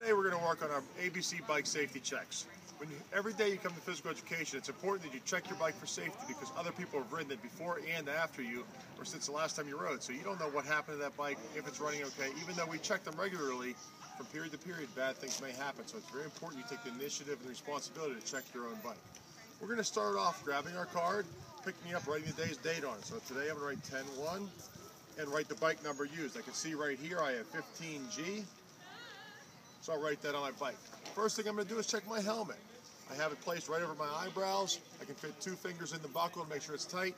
Today we're going to work on our ABC bike safety checks. Every day you come to physical education, it's important that you check your bike for safety because other people have ridden it before and after you, or since the last time you rode. So you don't know what happened to that bike, if it's running okay. Even though we check them regularly, from period to period, bad things may happen. So it's very important you take the initiative and the responsibility to check your own bike. We're going to start off grabbing our card, picking it up, writing the day's date on it. So today I'm going to write 10-1 and write the bike number used. I can see right here I have 15G. So I'll write that on my bike. First thing I'm going to do is check my helmet. I have it placed right over my eyebrows. I can fit 2 fingers in the buckle to make sure it's tight.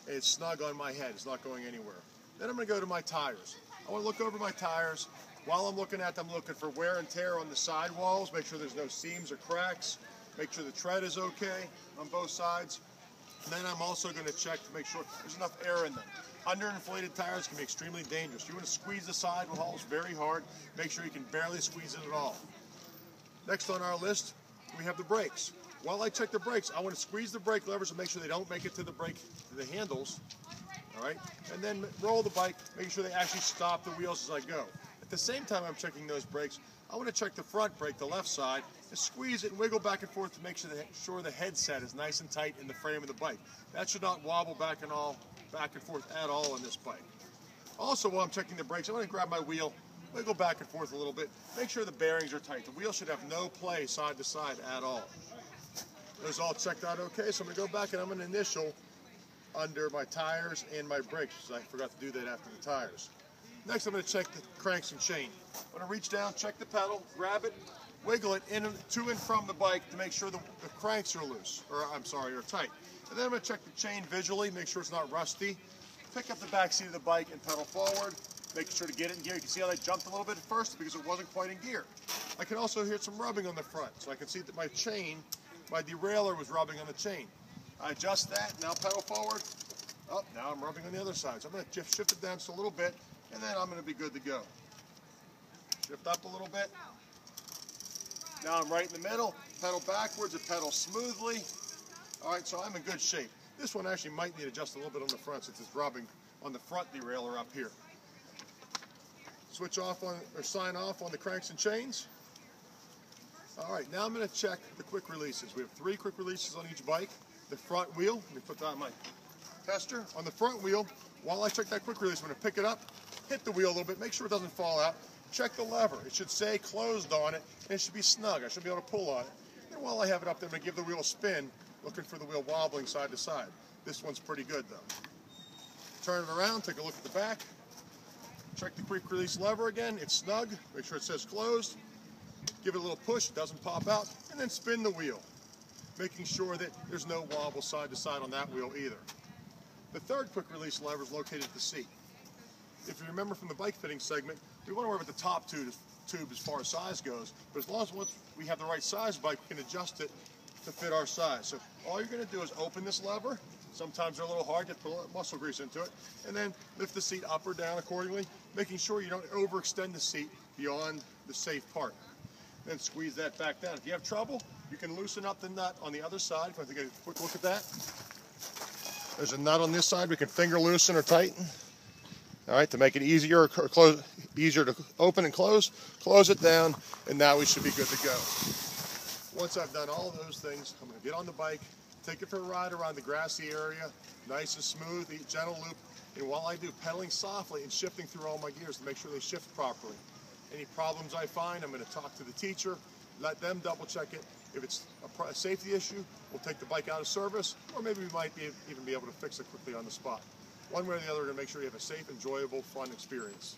And it's snug on my head. It's not going anywhere. Then I'm going to go to my tires. I want to look over my tires. While I'm looking at them, I'm looking for wear and tear on the sidewalls. Make sure there's no seams or cracks. Make sure the tread is okay on both sides. And then I'm also going to check to make sure there's enough air in them. Underinflated tires can be extremely dangerous. You want to squeeze the sidewalls very hard. Make sure you can barely squeeze it at all. Next on our list, we have the brakes. While I check the brakes, I want to squeeze the brake levers and make sure they don't make it to the handles. All right, and then roll the bike, making sure they actually stop the wheels as I go. At the same time I'm checking those brakes, I want to check the front brake, the left side, and squeeze it and wiggle back and forth to make sure the headset is nice and tight in the frame of the bike. That should not wobble back and forth at all on this bike. Also, while I'm checking the brakes, I want to grab my wheel, wiggle back and forth a little bit, make sure the bearings are tight. The wheel should have no play side to side at all. Those all checked out okay, so I'm going to go back and I'm going to initial under my tires and my brakes, because I forgot to do that after the tires. Next, I'm going to check the cranks and chain. I'm going to reach down, check the pedal, grab it, wiggle it to and from the bike to make sure the cranks are loose, or are tight. And then I'm going to check the chain visually, make sure it's not rusty. Pick up the back seat of the bike and pedal forward, making sure to get it in gear. You can see how I jumped a little bit at first because it wasn't quite in gear. I can also hear some rubbing on the front, so I can see that my derailleur was rubbing on the chain. I adjust that, now pedal forward. Oh, now I'm rubbing on the other side. So I'm going to shift it down just a little bit, and then I'm going to be good to go. Shift up a little bit. Now I'm right in the middle, pedal backwards and pedal smoothly. All right, so I'm in good shape. This one actually might need to adjust a little bit on the front since it's rubbing on the front derailleur up here. Switch off on, or sign off on the cranks and chains. All right, now I'm going to check the quick releases. We have 3 quick releases on each bike. The front wheel, let me put that on my tester. On the front wheel, while I check that quick release, I'm going to pick it up, hit the wheel a little bit, make sure it doesn't fall out. Check the lever. It should say closed on it, and it should be snug. I should be able to pull on it. And while I have it up there, I'm going to give the wheel a spin, looking for the wheel wobbling side to side. This one's pretty good, though. Turn it around, take a look at the back. Check the quick release lever again. It's snug. Make sure it says closed. Give it a little push, it doesn't pop out, and then spin the wheel, making sure that there's no wobble side to side on that wheel either. The third quick release lever is located at the seat. If you remember from the bike fitting segment, we want to worry about the top tube as far as size goes, but as long as once we have the right size bike, we can adjust it to fit our size. So all you're going to do is open this lever. Sometimes they're a little hard, you have to put muscle grease into it, and then lift the seat up or down accordingly, making sure you don't overextend the seat beyond the safe part. Then squeeze that back down. If you have trouble, you can loosen up the nut on the other side. If I take a quick look at that. There's a nut on this side we can finger loosen or tighten. All right, to make it easier to open and close it down, and now we should be good to go. Once I've done all those things, I'm going to get on the bike, take it for a ride around the grassy area, nice and smooth, gentle loop, and while I do, pedaling softly and shifting through all my gears to make sure they shift properly. Any problems I find, I'm going to talk to the teacher, let them double check it. If it's a safety issue, we'll take the bike out of service, or maybe we might even be able to fix it quickly on the spot. One way or the other, we're going to make sure you have a safe, enjoyable, fun experience.